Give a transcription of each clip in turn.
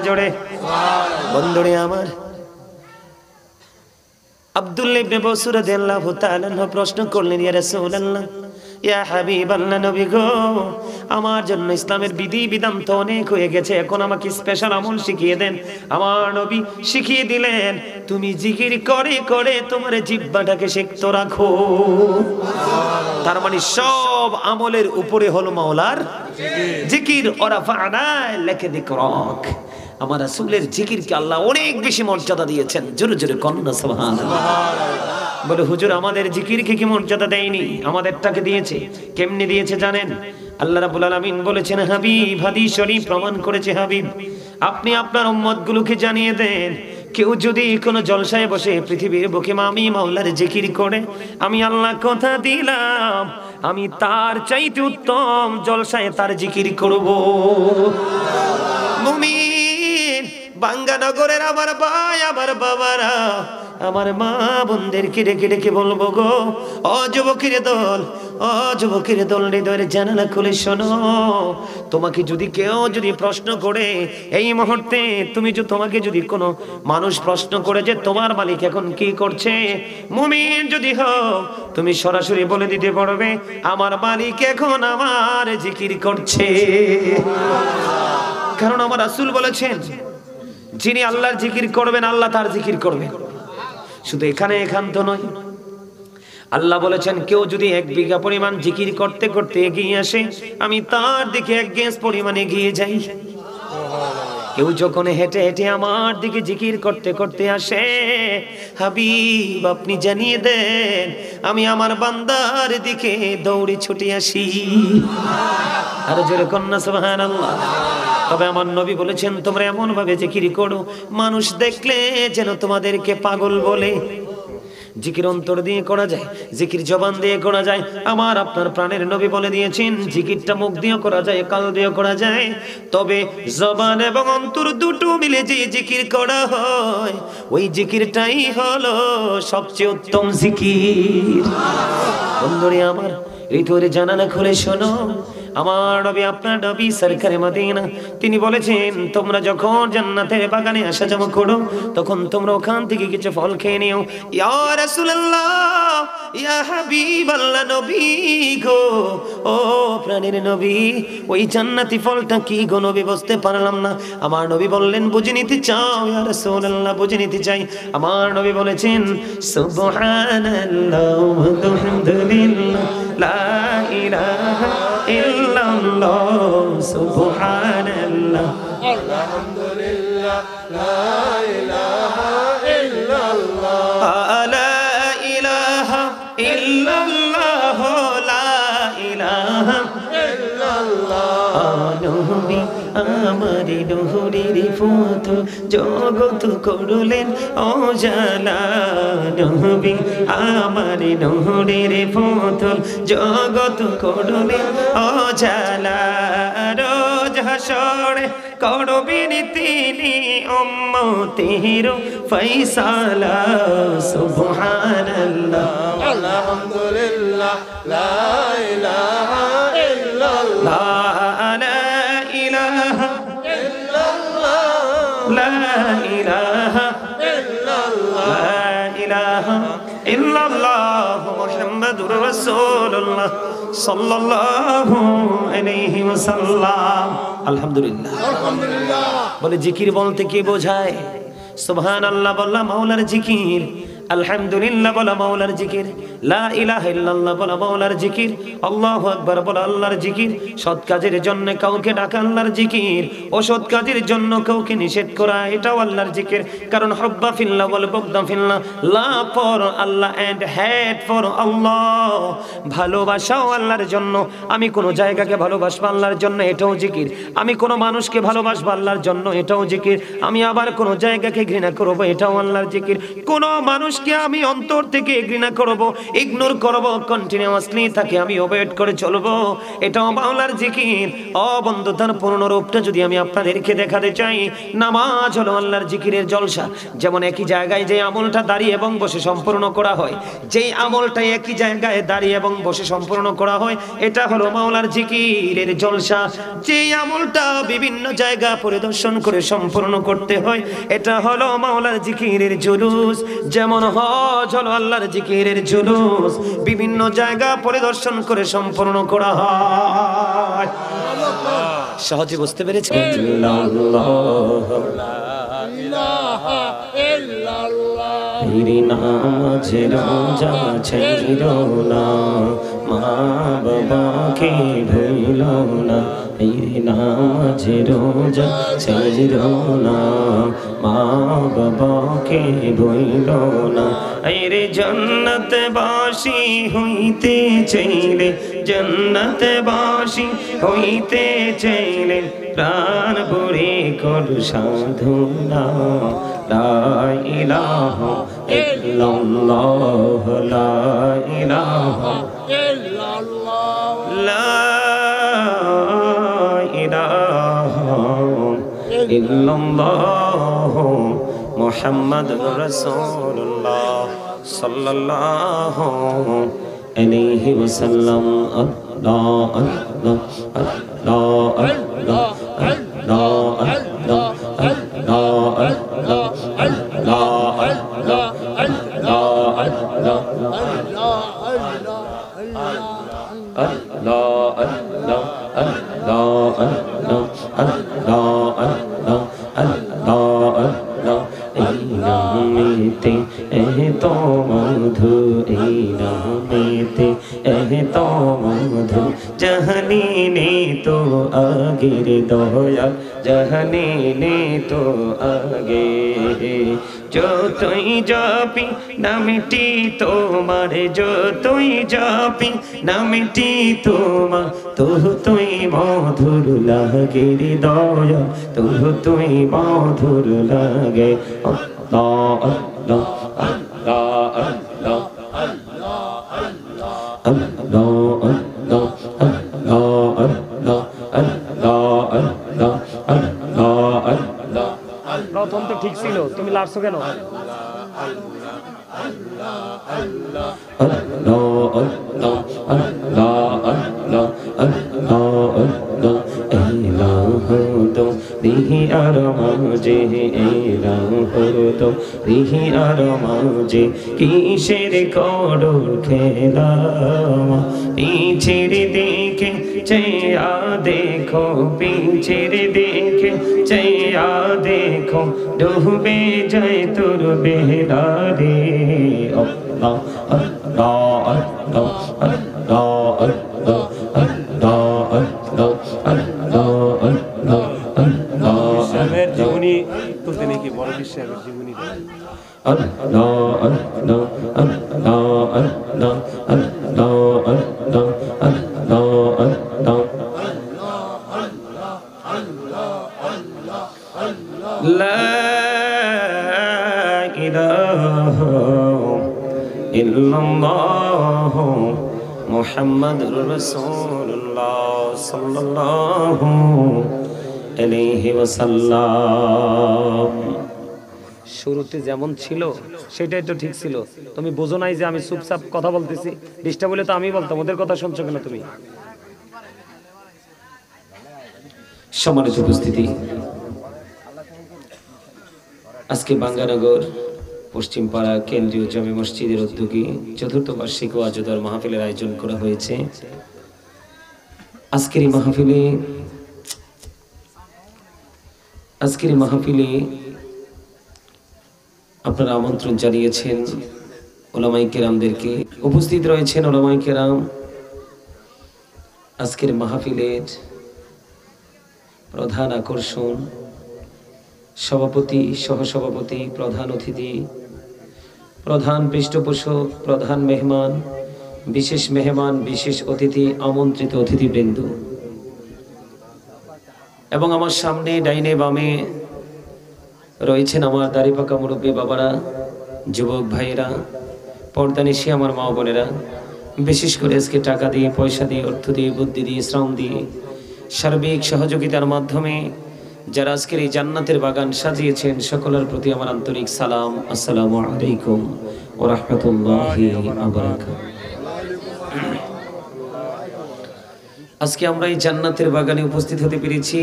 জোরে বন্ধুরে আমার, আব্দুল্লাহ ইবনে বসর রাদিয়াল্লাহু তাআলা আনহু প্রশ্ন করলেন, ইয়া রাসূলুল্লাহ, ইয়া হাবিবাল্লাহ, নবী গো, আমার জন্য ইসলামের বিধি বিধান তো অনেক হয়ে গেছে, এখন আমাকে স্পেশাল আমল শিখিয়ে দেন। আমার নবী শিখিয়ে দিলেন, তুমি জিকির করে করে তোমার জিহ্বাটাকে সিক্ত রাখো। তার মানে সব আমলের উপরে হলো মাওলার জিকির। ওরা ফানা লাকা যিকরাক, আমার রাসূলের জিকিরকে আল্লাহ অনেক বেশি মর্যাদা দিয়েছেন। জোরে জোরে কন্না সুবহানাল্লাহ। বলে হুজুর, আমাদের জিকিরকে কি মর্যাদা দেয়নি? আমাদেরটাকে দিয়েছে। কেমনে দিয়েছে জানেন? আল্লাহ রাব্বুল আলামিন বলেছেন, হাবিব, হাদিস শরীফ প্রমাণ করেছে, হাবিব আপনি আপনার উম্মতগুলোকে জানিয়ে দেন, কেউ যদি কোনো জলসায় বসে পৃথিবীর বুকে আমি মাওলার জিকির করে, আমি আল্লাহ কথা দিলাম আমি তার চাইতে উত্তম জলসায় তার জিকির করব। মুমিন বাঙ্গানগরের আমার ভাই, আমার বাবারা, আমার মা বোনদেরকে ডেকে ডেকে বলবো গো, ও যুবকের দল, ও যুবকের দল, হৃদয়ের জানালা খুলে শোনো। তোমাকে যদি কেউ যদি প্রশ্ন করে এই মুহূর্তে, তোমাকে যদি কোনো মানুষ প্রশ্ন করে যে তোমার মালিক এখন কি করছে, মুমিন যদি হও, তুমি সরাসরি বলে দিতে পারবে, আমার মালিক এখন আমার জিকির করছে। কারণ আমার রাসূল বলেছেন, যিনি আল্লাহর জিকির করবেন আল্লাহ তার জিকির করবে। শুধু এখান তো নয়, আল্লাহ বলেছেন, কেউ যদি 1 বিঘা পরিমাণ জিকির করতে করতে এগিয়ে আসে, আমি তার দিকে 1 গজ পরিমাণ এগিয়ে যাই। কেউ যখন হেঁটে হেঁটে আমার দিকে জিকির করতে করতে আসে, হাবিব আপনি জানিয়ে দেন, আমি আমার বান্দার দিকে দৌড়ে ছুটে আসি। আর জোরে কন্না সুবহানাল্লাহ। তবে আমার নবী বলেছেন, তোমরা এমন ভাবে জিকির করো মানুষ দেখলে যেন তোমাদেরকে পাগল বলে। জিকির অন্তর দিয়ে করা যায়, জিকির জবান দিয়ে করা যায়। আমার আপনার প্রাণের নবী বলে দিয়েছেন, জিকিরটা মুখ দিয়ে করা যায়, কাল দিয়ে করা যায়। তবে জবান এবং অন্তর দুটো মিলে যে জিকির করা হয়, ওই জিকিরটাই হলো সবচেয়ে উত্তম জিকির। বন্ধুরে আমার, হৃদয়ের জানালা খুলে শোনো, আমার নবী, আপনার নবী সরকারে মদিনা, তিনি বলেছেন, তোমরা যখন জান্নাতের বাগানে আসা যাওয়া করো, তখন তোমরা ওখান থেকে কিছু ফল খেয়ে নিও। ইয়া রাসূলুল্লাহ, ইয়া হাবিবাল্লাহ, নবী গো, ও প্রাণের নবী, ওই জান্নাতি ফলটা কি গো নবী? বুঝতে পারলাম না। আমার নবী বললেন, বুঝে নিতে চাও? ইয়া রাসূলুল্লাহ, বুঝে নিতে চাই। আমার নবী বলেছেন, সুবহানাল্লাহ ওয়ালহামদুলিল্লাহ, লা ইলাহা ইল্লাল্লাহ, সুবহানাল্লাহ আলহামদুলিল্লাহ, লা ইলাহা ইল্লাল্লাহ, লা ইলাহা ইল্লাল্লাহ, লা ইলাহা ইল্লাল্লাহ। নবী আমার নূরের পুতুল, জগৎ করলেন উজালা। নবী আমার নূরের পুতুল, জগৎ করলেন উজালা। রোজ হাসরে করবেন তিনি উম্মতের ফয়সালা। সুবহানাল্লাহ আলহামদুলিল্লাহ, লা ইলাহা ইল্লাল্লাহ, লা ইলাহা ইল্লাল্লাহ, মুহাম্মাদুর রাসূলুল্লাহ সাল্লাল্লাহু আলাইহি ওয়াসাল্লাম। আলহামদুলিল্লাহ। বলে জিকির বলতে কি বোঝায়? সুবহানাল্লাহ বলা মাওলার জিকির, আলহামদুলিল্লাহ বলা মাওলার জিকির, লা ইলাহা ইল্লাল্লাহ বলা মাওলার জিকির, আল্লাহু আকবার বলা আল্লাহর জিকির। সৎ কাজের জন্য কাউকে ডাকা আল্লাহর জিকির, অসৎ কাজের জন্য কাউকে নিষেধ করা এটাও আল্লাহর জিকির। কারণ হুব্বা ফিল্লাহ ওয়াল বুগদা ফিল্লাহ, love for Allah and hate for Allah. ভালোবাসাও আল্লাহর জন্য। আমি কোনো জায়গাকে ভালোবাসবো আল্লাহর জন্য, এটাও জিকির। আমি কোনো মানুষকে ভালোবাসবো আল্লাহর জন্য, এটাও জিকির। আমি আবার কোনো জায়গাকে ঘৃণা করবো, এটাও আল্লাহর জিকির। কোনো মানুষকে আমি অন্তর থেকে ঘৃণা করবো, ইগনোর করব, কন্টিনিউয়াসলি তাকে আমি অভয়েড করে চলবো, এটাও মাওলার জিকির। ও বন্ধু, তার পূর্ণ রূপটা যদি আমি আপনাদেরকে দেখাতে চাই, নামাজ হলো আল্লাহর জিকিরের জলসা। যেমন একই জায়গায় যে আমলটা দাঁড়িয়ে এবং বসে সম্পূর্ণ করা হয়, যেই আমলটা একই জায়গায় দাঁড়িয়ে এবং বসে সম্পূর্ণ করা হয়, এটা হলো মাওলার জিকিরের জলসা। যেই আমলটা বিভিন্ন জায়গা পরিদর্শন করে সম্পূর্ণ করতে হয়, এটা হলো মাওলার জিকিরের জুলুস। যেমন হজ হলো আল্লাহর জিকিরের জুলুস, বিভিন্ন জায়গা পরিদর্শন করে সম্পূর্ণ করা হয়। সহজে বুঝতে পেরেছেন? নামাজে রোজা ছাইরো না, মা বাবাকে ভুলো না। নামাজে রোজা ছাইরো না, মা বাবাকে ভুলো না। রে জান্নাতবাসী হইতে চাইলে, জান্নাতবাসী হইতে চাইলে প্রাণ ভরে কর সাধনা। লা ইলাহা ইল্লাল্লাহ, লা ইলাহা ইল্লাল্লাহ, লা ইলাহা ইল্লাল্লাহ, মুহাম্মাদুর রাসূলুল্লাহ সাল্লাল্লাহু আলাইহি ওয়াসাল্লাম। আল্লাহ আল্লাহ আল্লাহ আল্লাহ আল্লাহ আল্লাহ তো মধু, এই নামেতে তো মধু, জাহানি নে তো আগের দয়া, জাহানি নে তো আগে। যতই জপি নামটি তোমার, যতই জপি নামটি তোমার, তুই মধুর লাগে দয়া, তুই মধুর লাগে। আল্লাহ আল্লাহ আল্লাহ আল্লাহ আল্লাহ আল্লাহ আল্লাহ আল্লাহ আল্লাহ আল্লাহ। প্রথম তো ঠিক ছিল, তুমি লাড়ছো কেন? দিহি আর মাঝে তো দিহি আর মাঝে কিসের করো খেলা, পিছের দিকে চেয়া দেখো, পিছের দিকে চেয়া দেখো, ডুবে যায় তোর বেলা রে। আল্লাহ আল্লাহ আল্লাহ আল্লাহ আল্লাহ আল্লাহ আল্লাহ আল্লাহ আল্লাহ আল্লাহ। সাহেবের জীবনী তুলতে নাকি বড় সাহেবের জীবনী। আল্লাহ আল্লাহ আল্লাহ আল্লাহ আল্লাহ আল্লাহ আল্লাহ আল্লাহ। লা ইলাহা ইল্লাল্লাহ, মুহাম্মাদুর রাসূলুল্লাহ সাল্লাল্লাহু আলাইহি ওয়াসাল্লাম। শুরুতে যেমন ছিল সেটাই তো ঠিক ছিল। তুমি বোঝো নাই যে আমি চুপচাপ কথা বলতেছি? ডিস্টার্ব বলে তো আমি বলতাম, ওদের কথা শুনছো কেন তুমি? সম্মানিত উপস্থিতি, আজকে বাঙ্গানগর পশ্চিম পাড়া কেন্দ্রীয় জামে মসজিদের উদ্যোগে চতুর্থ বার্ষিক ওয়াজদার মাহফিলের আয়োজন করা হয়েছে। আজকের এই মাহফিলে আপনারা আমন্ত্রণ জানিয়েছেন উলামায়ে কেরামদেরকে। উপস্থিত রয়েছেন উলামায়ে কেরাম। আজকের মাহফিলের প্রধান আকর্ষণ, সভাপতি, সহসভাপতি, প্রধান অতিথি, প্রধান পৃষ্ঠপোষক, প্রধান মেহমান, বিশেষ অতিথি, আমন্ত্রিত অতিথিবৃন্দ এবং আমার সামনে ডাইনে বামে রয়েছেন আমার দাড়িপাকা মুরব্বী বাবারা, যুবক ভাইয়েরা, পর্দানিশী আমার মা বোনেরা, বিশেষ করে আজকে টাকা দিয়ে, পয়সা দিয়ে, অর্থ দিয়ে, বুদ্ধি দিয়ে, শ্রম দিয়ে, সার্বিক সহযোগিতার মাধ্যমে যারা আজকের এই জান্নাতের বাগান সাজিয়েছেন, সকলের প্রতি আমার আন্তরিক সালাম। আসসালামু আলাইকুম ওয়া রাহমাতুল্লাহি ওয়া বারাকাতুহু। আজকে আমরা এই জান্নাতের বাগানে উপস্থিত হতে পেরেছি।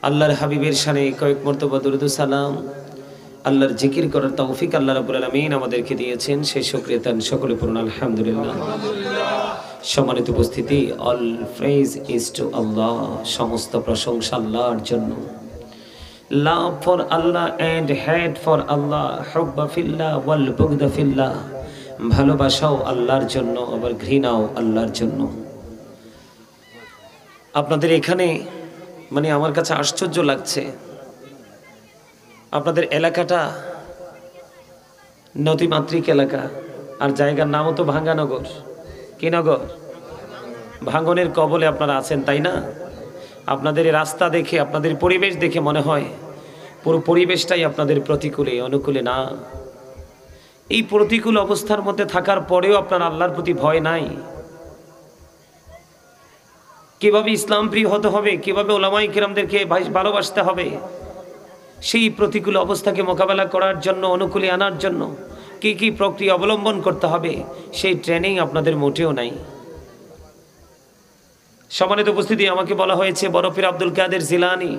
আল্লাহর হাবিবের শানে কয়েক মর্তবা দরুদ ও সালাম, আল্লাহর জিকির করার তৌফিক আল্লাহ রাব্বুল আলামিন আমাদেরকে দিয়েছেন, সেই শুকরিয়া তান সকলে পড়ুন আলহামদুলিল্লাহ। সম্মানিত উপস্থিতি, all praise is to Allah, সমস্ত প্রশংসা আল্লাহর জন্য। Love for Allah and hate for Allah, হুব্বা ফিল্লাহ ওয়াল বুগদা ফিল্লাহ, ভালোবাসাও আল্লাহর জন্য, আবার ঘৃণাও আল্লাহর জন্য। আপনাদের এখানে মানে আমার কাছে আশ্চর্য লাগছে, আপনাদের এলাকাটা নদীমাতৃক এলাকা, আর জায়গার নামও তো ভাঙ্গানগর। কি নগর? ভাঙ্গনের কবলে আপনারা আছেন, তাই না? আপনাদের রাস্তা দেখে, আপনাদের পরিবেশ দেখে মনে হয় পুরো পরিবেশটাই আপনাদের প্রতিকূলে, অনুকূলে না। এই প্রতিকূল অবস্থার মধ্যে থাকার পরেও আপনার আল্লাহর প্রতি ভয় নাই। কিভাবে ইসলাম প্রিয় হতে হবে, কিভাবে ওলামায়ে কিরামদেরকে ভালোবাসতে হবে, সেই প্রতিকূল অবস্থাকে মোকাবেলা করার জন্য, অনুকূলে আনার জন্য কি কি প্রক্রিয়া অবলম্বন করতে হবে, সেই ট্রেনিং আপনাদের মোটেও নাই। সম্মানিত উপস্থিতি, আমাকে বলা হয়েছে বড় পীর আব্দুল কাদের জিলানী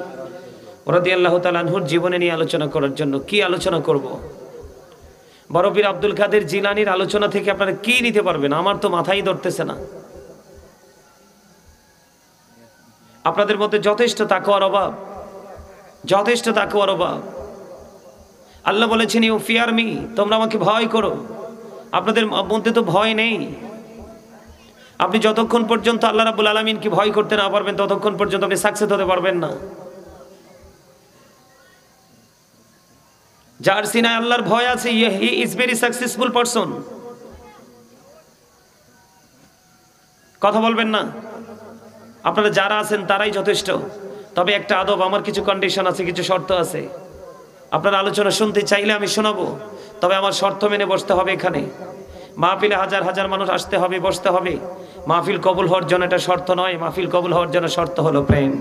রাদিয়াল্লাহু তাআলা আনহুর জীবনে নিয়ে আলোচনা করার জন্য। কি আলোচনা করব? বড় পীর আব্দুল কাদের জিলানীর আলোচনা থেকে আপনারা কি নিতে পারবেন? আমার তো মাথায় ধরতেছে না। আপনাদের মধ্যে যথেষ্ট তাকওয়ার অভাব, যথেষ্ট তাকওয়ার অভাব। আল্লাহ বলেছেন ইউ ফিয়ার মি, তোমরা আমাকে ভয় করো। আপনাদের মধ্যে তো ভয় নেই। আপনি যতক্ষণ পর্যন্ত আল্লাহ রাব্বুল আলামিনকে ভয় করতে না পারবেন, ততক্ষণ পর্যন্ত আপনি সাকসেস হতে পারবেন না। যার সিনায় আল্লাহর ভয় আছে, he is very successful person. কথা বলবেন না? আপনারা যারা আছেন তারাই যথেষ্ট। তবে একটা আদব, আমার কিছু কন্ডিশন আছে, কিছু শর্ত আছে। আপনারা আলোচনা শুনতে চাইলে আমি শোনাবো, তবে আমার শর্ত মেনে বসতে হবে। এখানে মাহফিলে হাজার হাজার মানুষ আসতে হবে, বসতে হবে। মাহফিল কবুল হওয়ার জন্য এটা শর্ত নয়। মাহফিল কবুল হওয়ার জন্য শর্ত হলো প্রেম,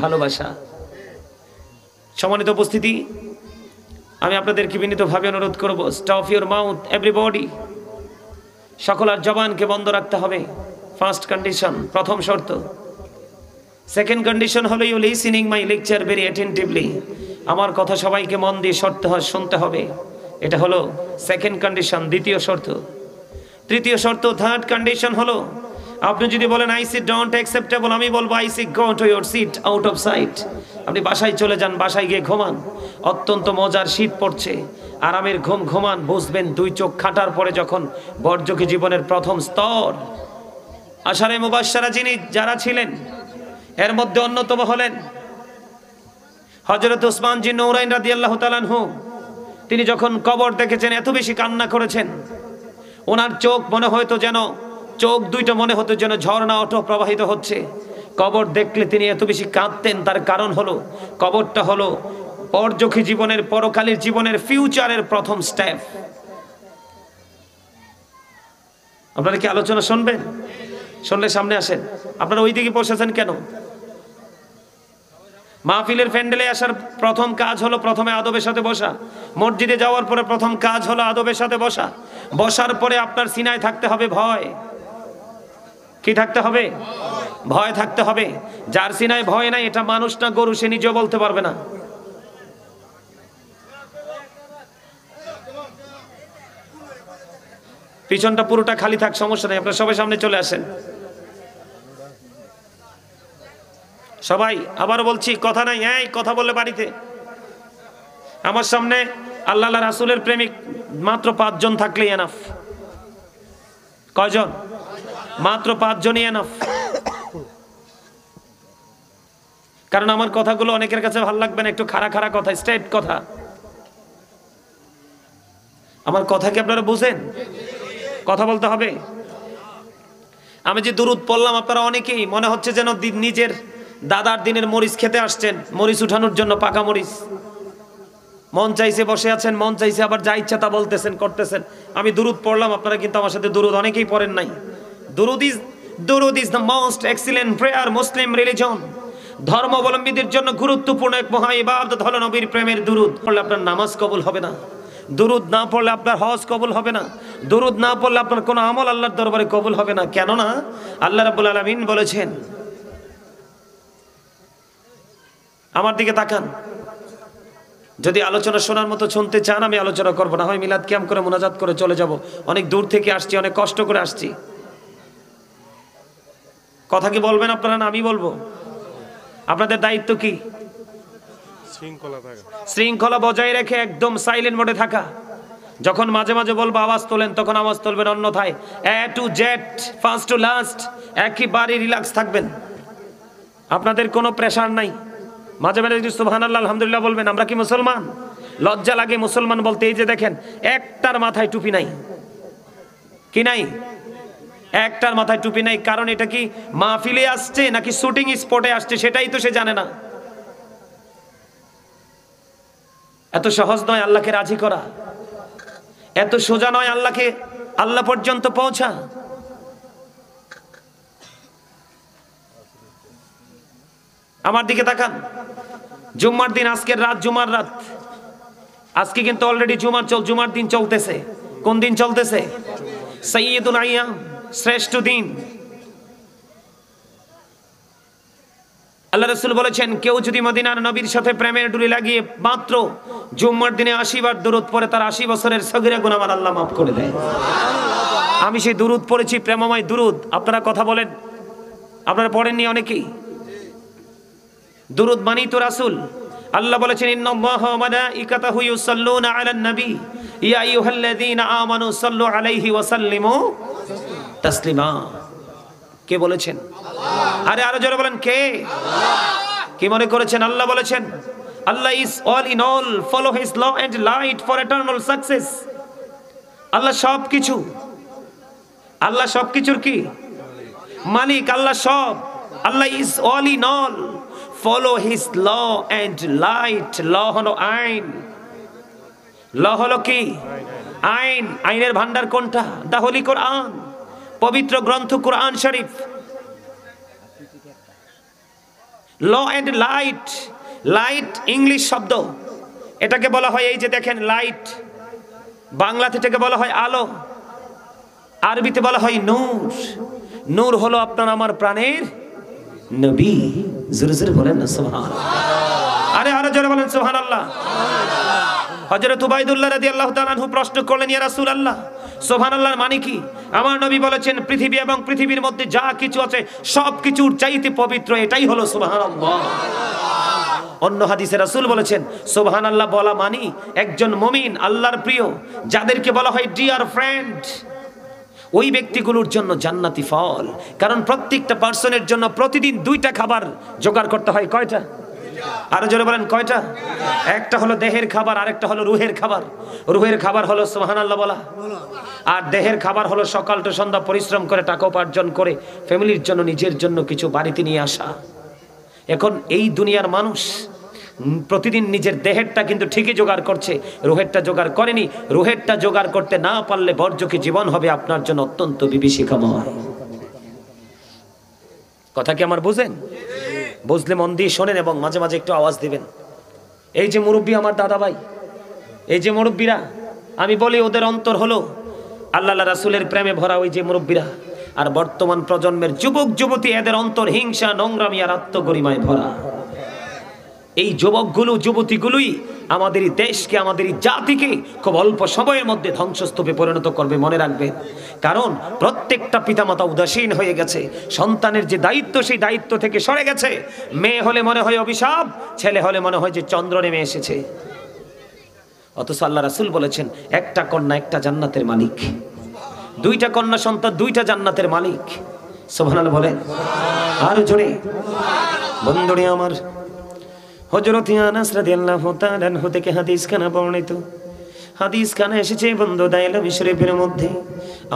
ভালোবাসা। সম্মানিত উপস্থিতি, আমি আপনাদেরকে বিনীতভাবে অনুরোধ করব, স্টপ ইউর মাউথ এভরিবডি। সকলের জবানকে বন্ধ রাখতে হবে। ফার্স্ট কন্ডিশন, প্রথম শর্ত। সেকেন্ড কন্ডিশন হলো you listening my lecture very attentively. আমার কথা সবাইকে মন দিয়ে শুনতে হবে। এটা হলো সেকেন্ড কন্ডিশন, দ্বিতীয় শর্ত। তৃতীয় শর্ত, থার্ড কন্ডিশন হলো, আপনি যদি বলেন আই সিট ডোন্ট অ্যাকসেপ্টেবল, আমি বলবো I said go to your seat out of sight. আপনি বাসায় চলে যান, বাসায় গিয়ে ঘুমান। অত্যন্ত মজার শীত পড়ছে, আরামের ঘুম ঘুমান। বুঝবেন দুই চোখ খাটার পরে যখন বর্জকি জীবনের প্রথম স্তর, আশারে মুবাশশারা যিনি যারা ছিলেন, এর মধ্যে অন্যতম হলেন হযরত ওসমান জি নূরাইন রাদিয়াল্লাহু তাআলা আনহু। তিনি যখন কবর দেখেছেন, এত বেশি কান্না করেছেন, ওনার চোখ মনে হতো যেন, চোখ দুইটা মনে হতো যেন ঝর্ণা অটো প্রবাহিত হচ্ছে। কবর দেখলে তিনি এত বেশি কাঁদতেন, তার কারণ হলো কবরটা হলো পরজখী জীবনের, পরকালের জীবনের, ফিউচারের প্রথম স্টেপ। আপনারা কি আলোচনা শুনবেন? শুনলে সামনে আসেন। আপনারা ওই দিকে বসেছেন কেন? মাহফিলের প্যান্ডেলে আসার প্রথম কাজ হলো প্রথমে আদবের সাথে বসা। মসজিদে যাওয়ার পরে প্রথম কাজ হলো আদবের সাথে বসা। বসার পরে আপনার সিনায় থাকতে হবে ভয়। কি থাকতে হবে? ভয় থাকতে হবে। যার সিনায় ভয় নাই, এটা মানুষ না গরু, সে নিজেও বলতে পারবে না। পিছনটা পুরোটা খালি থাক, সমস্যা নেই। আপনারা সবাই সামনে চলে আসেন। সবাই, আবার বলছি, কথা নাই। এই কথা বললে বাড়িতে। আমার সামনে আল্লাহ রাসূলের প্রেমিক মাত্র 5 জন থাকলেই এনাফ। কয়জন? মাত্র 5 জনই এনাফ। কারণ আমার কথাগুলো অনেকের কাছে ভালো লাগবে না, একটু খাড়া খাড়া কথা, স্ট্রেট কথা। আমার কথা কি আপনারা বুঝেন? কথা বলতে হবে। আমি যে দুরূদ পড়লাম, আপনারা অনেকেই মনে হচ্ছে যেন নিজের দাদার দিনের মরিচ খেতে আসছেন, মরিচ উঠানোর জন্য, পাকা মরিচ। মন চাইছে বসে আছেন, মন চাইছে আবার যা ইচ্ছা তা বলতেছেন, করতেছেন। আমি দুরুদ পড়লাম, আপনারা কিন্তু আমার সাথে দুরুদ অনেকেই পড়েন নাই। দুরুদ is the most excellent prayer Muslim religion. ধর্মাবলম্বীদের জন্য গুরুত্বপূর্ণ এক মহা ইবাদত হলো নবীর প্রেমের দুরুদ। পড়লে আপনার নামাজ কবুল হবে না, দুরুদ না পড়লে আপনার হজ কবুল হবে না, দুরুদ না পড়লে আপনার কোনো আমল আল্লাহর দরবারে কবুল হবে না। কেননা আল্লাহ রাব্বুল আলামিন বলেছেন, আমার দিকে তাকান, যদি আলোচনা শোনার মতো শুনতে চান আমি আলোচনা করবো না, হয় মিলাদ কিয়াম করে মুনাজাত করে চলে যাব। অনেক দূর থেকে আসছি, অনেক কষ্ট করে আসছি। কথা কি বলবেন আপনারা না আমি বলবো? আপনাদের দায়িত্ব কি? শৃঙ্খলা বজায় রেখে একদম সাইলেন্ট মোডে থাকা। যখন মাঝে মাঝে বলবো আওয়াজ তোলেন, তখন আওয়াজ তুলবেন, অন্যথায় A to Z first to last একেবারে রিল্যাক্স থাকবেন। আপনাদের কোনো প্রেশার নাই। মাঝে মাঝে যদি সুবহানাল্লাহ আলহামদুলিল্লাহ বলবেন। আমরা কি মুসলমান? লজ্জা লাগে মুসলমান বলতে। এই যে দেখেন, একটার মাথায় টুপি নাই, কি নাই? একটার মাথায় টুপি নাই। কারণ এটা কি মাহফিলে আসছে নাকি শুটিং স্পটে আসছে সেটাই তো সে জানে না। এত সহজ নয় আল্লাহকে রাজি করা, এত সোজা নয় আল্লাহ পর্যন্ত পৌঁছা। আমার দিকে তাকান। জুম্মার দিন, আজকের রাত জুমার রাত। আজকে কিন্তু অলরেডি জুমার দিন চলতেছে। কোন দিন চলতেছে? সাইয়্যিদুল আইয়াম, শ্রেষ্ঠ দিন। আল্লাহ রাসূল বলেছেন, কেউ যদি মদিনার নবীর সাথে প্রেমের ডুরি লাগিয়ে মাত্র জুম্মার দিনে 80 বার দুরূদ পড়ে, তার 80 বছরের সগীরা গুনাহ আমার আল্লাহ মাফ করে দেয়। আমি সেই দুরূদ পড়েছি, প্রেমময় দুরূদ। আপনারা কথা বলেন, আপনারা পড়েননি অনেকেই। দুরূদ মানেই তো রাসূল। আল্লাহ বলেছেন, ইন্নাল্লাহা ওয়া মালাইকাতাহু ইউসাল্লুনা আলান নবী ইয়া আইয়ুহাল্লাযীনা আমানু সাল্লু আলাইহি ওয়া সাল্লিমু তাসলিমা। কে বলেছেন? আরে আরো জোরে বলেন, কে? কি মনে করেছেন? আল্লাহ বলেছেন, Allah is all in all, follow his law and light for eternal success. আল্লাহ সবকিছু, আল্লাহ সবকিছুর কি মালিক, আল্লাহ সব। Allah is all in all, follow his law and light. Law হলো আইন, ল হলো কি? আইন। আইনের ভান্ডার কোনটা? দা হোলি কোরআন, পবিত্র গ্রন্থ কোরআন শরীফ। Law and light, light English শব্দ, এটাকে বলা হয়, এই যে দেখেন লাইট, বাংলাতে এটাকে বলা হয় আলো, আরবিতে বলা হয় নূর। নূর হলো আপনার আমার প্রাণের নবী। জোরে জোরে বলেন না সুবহানাল্লাহ। আরে আরো জোরে বলেন সুবহানাল্লাহ। হযরত উবাইদুল্লাহ রাদিয়াল্লাহু তাআলা আনহু প্রশ্ন করলেন, ইয়া রাসূলুল্লাহ, সুবহানাল্লাহর মানে কি? আমার নবী বলেছেন, পৃথিবী এবং পৃথিবীর মধ্যে যা কিছু আছে সবকিছুর চাইতে পবিত্র এটাই হলো সুবহানাল্লাহ। অন্য হাদিসে রাসূল বলেছেন, সুবহানাল্লাহ বলা মানে একজন মুমিন, আল্লাহর প্রিয়, যাদেরকে বলা হয় ডিয়ার ফ্রেন্ড, ওই ব্যক্তিগুলোর জন্য জান্নাতি ফল। কারণ প্রত্যেকটা পার্সনের জন্য প্রতিদিন 2টা খাবার জোগাড় করতে হয়। কয়টা? আরো জোরে বলেন, কয়টা? একটা হলো দেহের খাবার, আরেকটা হলো রুহের খাবার। রুহের খাবার হলো সুবহানাল্লাহ বলা, আর দেহের খাবার হলো সকাল থেকে সন্ধ্যা পরিশ্রম করে টাকা উপার্জন করে ফ্যামিলির জন্য, নিজের জন্য কিছু বাড়িতে নিয়ে আসা। এখন এই দুনিয়ার মানুষ প্রতিদিন নিজের দেহেরটা কিন্তু ঠিকই জোগাড় করছে, রুহেরটা জোগাড় করেনি। রুহেরটা জোগাড় করতে না পারলে বর্জকে জীবন হবে আপনার জন্য অত্যন্ত বিভীষিকাময়। কথা কি আমার বুঝেন? বুঝলে মন দিয়ে শোনেন এবং মাঝে মাঝে একটু আওয়াজ দিবেন। এই যে মুরব্বী, আমার দাদা ভাই, এই যে মুরব্বীরা, আমি বলি ওদের অন্তর হলো আল্লাহ রাসূলের প্রেমে ভরা ওই যে মুরব্বীরা। আর বর্তমান প্রজন্মের যুবক যুবতী, এদের অন্তর হিংসা, নোংরামি আর আত্মগরিমায় ভরা। এই যুবকগুলো, যুবতীগুলোই আমাদের দেশকে, আমাদের জাতিকে খুব অল্প সময়ের মধ্যে ধ্বংসস্তূপে পরিণত করবে, মনে রাখবেন। কারণ প্রত্যেকটা পিতামাতা উদাসীন হয়ে গেছে। সন্তানের যে দায়িত্ব, সেই দায়িত্ব থেকে সরে গেছে। মেয়ে হলে মনে হয় অভিশাপ, ছেলে হলে মনে হয় যে চন্দ্র নেমে এসেছে। অথচ আল্লাহ রাসূল বলেছেন, একটা কন্যা একটা জান্নাতের মালিক, 2টা কন্যা সন্তান 2টা জান্নাতের মালিক। সুবহানাল্লাহ বলেন আরো জোরে। বন্ধুরে আমার, হযরত আনাস রাদিয়াল্লাহু তাআলা আনহু থেকে হাদিস খানা বর্ণিত। হাদিস খানে এসেছে বন্ধু দাইলামি শরীফের মধ্যে,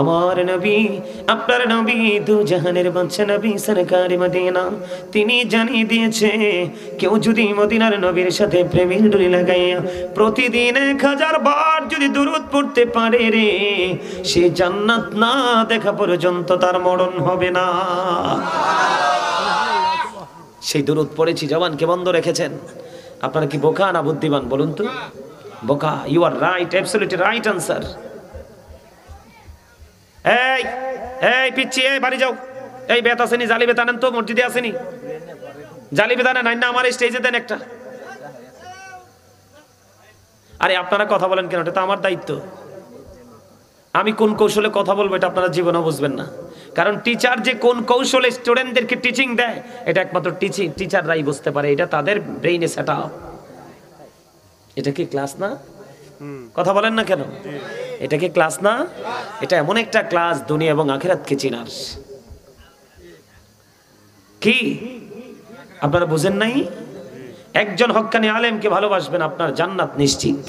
আমার নবী আপনার নবী দু জাহানের বাদশা নবী সরকারে মদিনা তিনি জানিয়ে দিয়েছে, কেউ যদি মদিনার নবীর সাথে প্রেমের ডুরি লাগাইয়া প্রতিদিন 1000 বার যদি দুরূদ পড়তে পারে রে, সে জান্নাত না দেখা পর্যন্ত তার মরণ হবে না। সেই দুরূদ পড়েছি, জবানকে বন্ধ রেখেছেন। আপনারা কি বোকা না বুদ্ধিমান বলুন তো? বোকা। You are right, absolutely right answer. এই এই পিচ্ছি, এই বাড়ি যাও। এই বেত আসেনি, জালি বেত আনেন তো, মসজিদে আসেনি জালি বেত আনেন না, আমার স্টেজে দেন একটা। আরে আপনারা কথা বলেন কেন? এটা তো আমার দায়িত্ব। আমি কোন কৌশলে কথা বলবো এটা আপনারা জীবনে বুঝবেন না, কারণ টিচার যে কোন কৌশলে স্টুডেন্টদেরকে টিচিং দেয় এটা একমাত্র টিচাররাই বুঝতে পারে। এটা তাদের ব্রেইনে সেট আপ। এটা কি ক্লাস না? কথা বলেন না কেন? এটা কি ক্লাস না? এটা এমন একটা ক্লাস দুনিয়া এবং আখিরাতকে চিনার। কি আপনারা বুঝেন নাই? একজন হক্কানি আলেমকে ভালোবাসবেন, আপনার জান্নাত নিশ্চিত।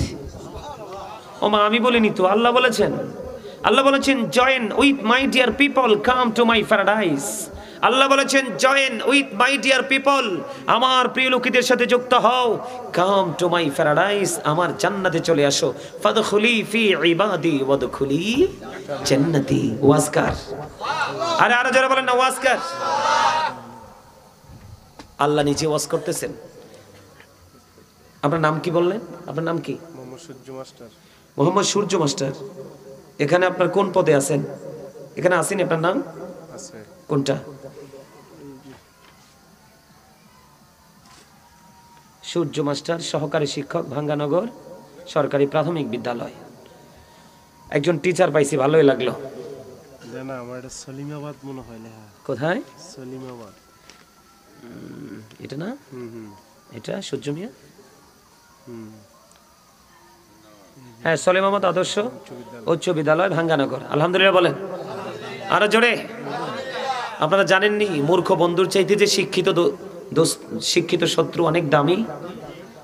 ও মা, আমি বলিনি তো, আল্লাহ বলেছেন। আল্লাহ বলেছেন join with my dear people come to my paradise. আল্লাহ বলেছেন join with my dear people, আমার প্রিয় লোকেদের সাথে যুক্ত হও। কাম টু মাই প্যারাডাইস, আমার জান্নাতে চলে আসো। ফাদখুলি ফি ইবাদি ওয়াদখুলি জান্নাতি। ওয়াজকার, আরে আরো যারা বলেন না ওয়াজকার। আল্লাহ নিচে ওয়াজ করতেছেন। আপনার নাম কি বললেন? আপনার নাম কি? মোহাম্মদ সূর্য মাস্টার। মোহাম্মদ সূর্য মাস্টার। এখানে আপনার কোন পদে আছেন? এখানে আসেনি আপনার নাম আছে। কোনটা? সূর্য মাস্টার, সহকারী শিক্ষক, ভাঙ্গানগর সরকারি প্রাথমিক বিদ্যালয়। একজন টিচার পাইছি, ভালোই লাগলো। জানা আমার এটা সলিমাবাদ মনে হয় লেখা। কোথায়? সলিমাবাদ। এটা না? এটা সূর্য মিয়া। হ্যাঁ, সলিমাবাদ আদর্শ উচ্চ বিদ্যালয়, ভাঙ্গানগর। আলহামদুলিল্লাহ বলেন আরো জোরে। আপনারা জানেননি মূর্খ বন্ধুর চাইতে যে শিক্ষিত শত্রু অনেক দামি?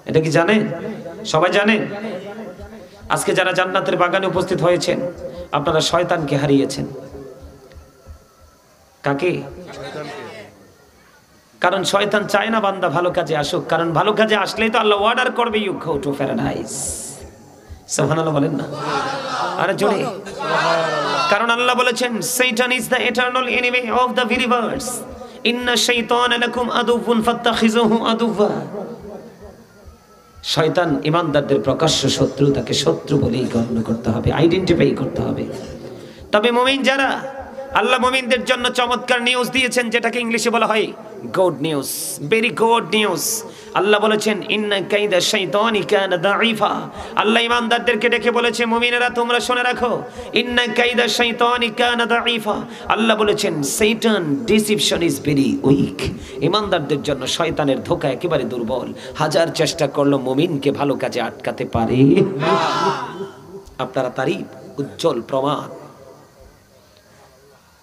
এটা কি জানেন? সবাই জানেন? আজকে যারা জান্নাতের বাগানে উপস্থিত হয়েছেন আপনারা শয়তানকে হারিয়েছেন। কাকে? কারণ শয়তান চায় না বান্দা ভালো কাজে আসুক, কারণ ভালো কাজে আসলেই তো আল্লাহ অর্ডার করবে ইউ গো টু প্যারাডাইস। সুবহানাল্লাহ বলেন না আরে জোরে। কারণ আল্লাহ বলেছেন Satan is the eternal enemy of the believers. ইন্না শাইতানা লাকুম আদুউন ফাত্তাখিযুহু আদুওয়া। শয়তান ঈমানদারদের প্রকাশ্য শত্রু, তাকে শত্রু বলেই গণ্য করতে হবে, আইডেন্টিফাই করতে হবে। তবে মুমিন যারা, আল্লাহ মুমিনদের জন্য চমৎকার নিউজ দিয়েছেন, যেটাকে ইংলিশে বলা হয় good news, very good news. আল্লাহ বলেছেন ইন্না কাইদা শাইতানি কানা দাঈফা। আল্লাহ ঈমানদারদেরকে ডেকে বলেছে মুমিনেরা তোমরা শুনে রাখো, ইন্না কাইদা শাইতানি কানা দাঈফা। আল্লাহ বলেছেন শয়তান ডিসিপশন ইজ ভেরি উইক। ঈমানদারদের জন্য শয়তানের ধোঁকা একেবারে দুর্বল। হাজার চেষ্টা করলো মুমিনকে ভালো কাজে আটকাতে পারে না। আপনারা তারই উজ্জ্বল প্রমাণ।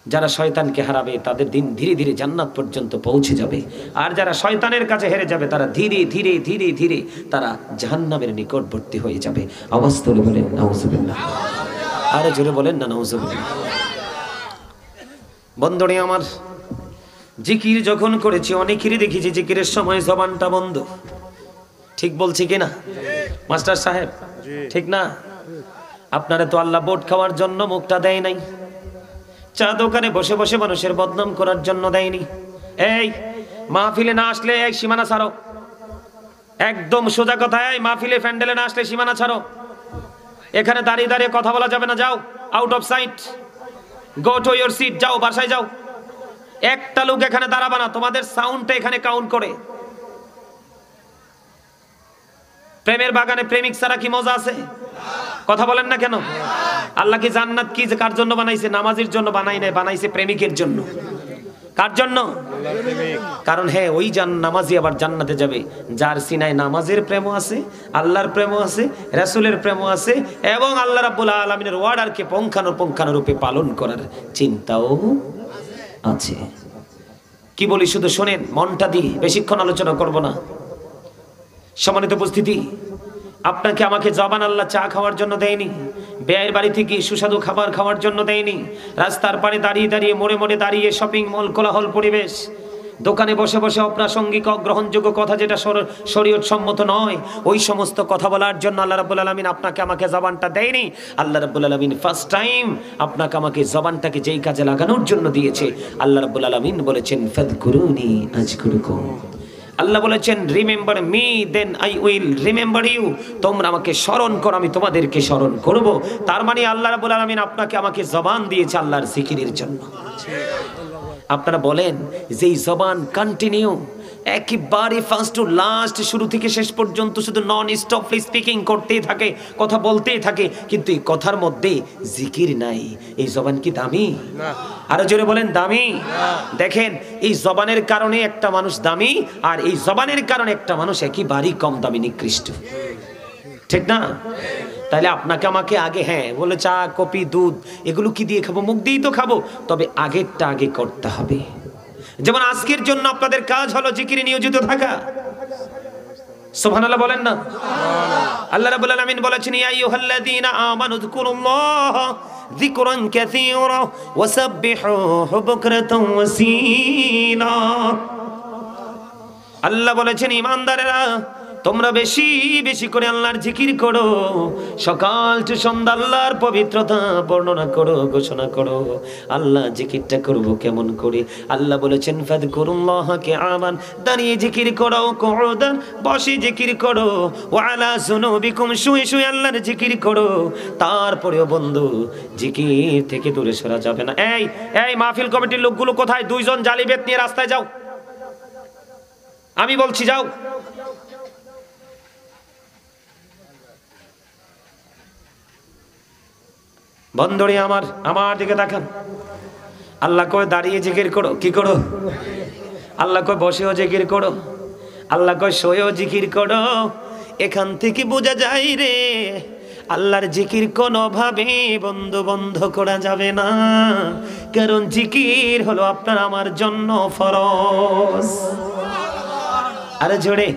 যারা শয়তানকে হারাবে তাদের দিন ধীরে ধীরে জান্নাত পর্যন্ত পৌঁছে যাবে, আর যারা শয়তানের কাছে হেরে যাবে তারা ধীরে ধীরে ধীরে ধীরে তারা জাহান্নামের নিকটবর্তী হয়ে যাবে। আওয়াজ তুলে বলেন নাউজুবিল্লাহ। আরে জোরে বলেন না নাউজুবিল্লাহ। বন্ধুরে আমার, জিকির যখন করেছি অনেকেরই দেখেছি জিকিরের সময় জবানটা বন্ধ। ঠিক বলছি কিনা মাস্টার সাহেব? ঠিক না? আপনারা তো আল্লাহ বোট খাওয়ার জন্য মুখটা দেয় নাই, চা দোকানে বসে বসে মানুষের বদনাম করার জন্য দেয়নি। এই মাহফিলে না আসলে এই সীমানা ছাড়ো, একদম সোজা কথা। এই মাহফিলে প্যান্ডেলে না আসলে সীমানা ছাড়ো। এখানে দাঁড়িয়ে দাঁড়িয়ে কথা বলা যাবে না, যাও out of sight, go to your seat, যাও বাসায় যাও। একটা লোক এখানে দাঁড়াবে না, তোমাদের সাউন্ডটা এখানে কাউন্ট করে। প্রেমের বাগানে প্রেমিক ছাড়া কি মজা আছে? কথা বলেন না কেন? আল্লাহ কি জান্নাত কি কার জন্য বানাইছে? নামাজের জন্য বানাই নাই, বানাইছে প্রেমিকের জন্য। কার জন্য? কারণ হ্যাঁ, ওই নামাজি আবার জান্নাতে যাবে যার সিনায় নামাজের প্রেমও আছে, আল্লাহর প্রেমও আছে, রাসূলের প্রেমও আছে, এবং আল্লাহ রাব্বুল আলামিনের ওয়ার্ডারকে পুঙ্খানুপুঙ্খানুরূপে পালন করার চিন্তাও আছে। কি বলি শুধু শোনেন মনটা দিয়ে, বেশিক্ষণ আলোচনা করব না। সম্মানিত উপস্থিতি, আপনাকে আমাকে জবান আল্লাহ চা খাওয়ার জন্য দেয়নি, ব্যয়ের বাড়ি থেকে সুস্বাদু খাবার খাওয়ার জন্য দেয়নি, রাস্তার পাড়ে দাঁড়িয়ে দাঁড়িয়ে মোড়ে মোড়ে দাঁড়িয়ে শপিং মল কোলাহল পরিবেশ, দোকানে বসে বসে অপ্রাসঙ্গিক অগ্রহণযোগ্য কথা যেটা শরীয়ত সম্মত নয়, ওই সমস্ত কথা বলার জন্য আল্লাহ রাব্বুল আলামিন আপনাকে আমাকে জবানটা দেয়নি। আল্লাহ রাব্বুল আলামিন ফার্স্ট টাইম আপনাকে আমাকে জবানটাকে যেই কাজে লাগানোর জন্য দিয়েছে, আল্লাহ রাব্বুল আলামিন বলেছেন ফাযকুরুনি আযকুরুকুম। আল্লাহ বলেছেন remember me then I will remember you, তোমরা আমাকে স্মরণ করো আমি তোমাদেরকে স্মরণ করব। তার মানে আল্লাহ রাব্বুল আলামিন আপনাকে আমাকে জবান দিয়েছে আল্লাহর জিকিরের জন্য। আপনারা বলেন যে এই জবান কন্টিনিউ একেবারে ফার্স্ট টু লাস্ট, শুরু থেকে শেষ পর্যন্ত শুধু নন স্টপলি স্পিকিং করতেই থাকে, কথা বলতেই থাকে, কিন্তু এই কথার মধ্যে জিকির নাই, এই জবান কি দামি? আরো জোরে বলেন দামি। দেখেন এই জবানের কারণে একটা মানুষ দামি, আর এই জবানের কারণে একটা মানুষ একেবারেই কম দামি, নিকৃষ্ট, ঠিক না? তাহলে আপনাকে আমাকে আগে হ্যাঁ বলে চা কফি দুধ এগুলো কি দিয়ে খাবো? মুখ দিয়েই তো খাবো, তবে আগেরটা আগে করতে হবে। যেমন আজকের জন্য আপনাদের কাজ হলো জিকিরে নিয়োজিত থাকা। সুবহানাল্লাহ বলেন না? আল্লাহ রাব্বুল আলামিন বলেছেন ইয়া আইয়ুহাল্লাযীনা আমানু যকুরুল্লাহা যিকরান কাসীরা ওয়াসাব্বিহুহু বুকরাতান ওয়াসীলা। আল্লাহ বলেছেন ঈমানদারেরা তোমরা বেশি বেশি করে আল্লাহর জিকির করো, সকাল টু সন্ধ্যা আল্লাহর পবিত্রতা বর্ণনা করো, ঘোষণা করো। আল্লাহ জিকিরটা করব কেমন করে? আল্লাহ বলেছেন ফাযকুরুল্লাহা কিয়ামান, দাঁড়িয়ে জিকির করো, কুউদান বসে জিকির করো, ওয়া আলা যুনুবিকুম শুয়ে শুয়ে আল্লাহর জিকির করো। তারপরেও বন্ধু জিকির থেকে দূরে সরা যাবে না। এই এই মাহফিল কমিটির লোকগুলো কোথায়? দুইজন জালিবেত নিয়ে রাস্তায় যাও, আমি বলছি যাও। বন্ধুরে আমার দিকে তাকান। আল্লাহ কয় দাঁড়িয়ে জিকির করো, কি করো? আল্লাহ কয় বসেও জিকির করো, আল্লাহ কয় শুয়েও জিকির করো। এখান থেকে বোঝা যায় রে আল্লাহর জিকির কোনোভাবে বন্ধু বন্ধ করা যাবে না, কারণ জিকির হলো আপনার আমার জন্য ফরজ। আরে জোরে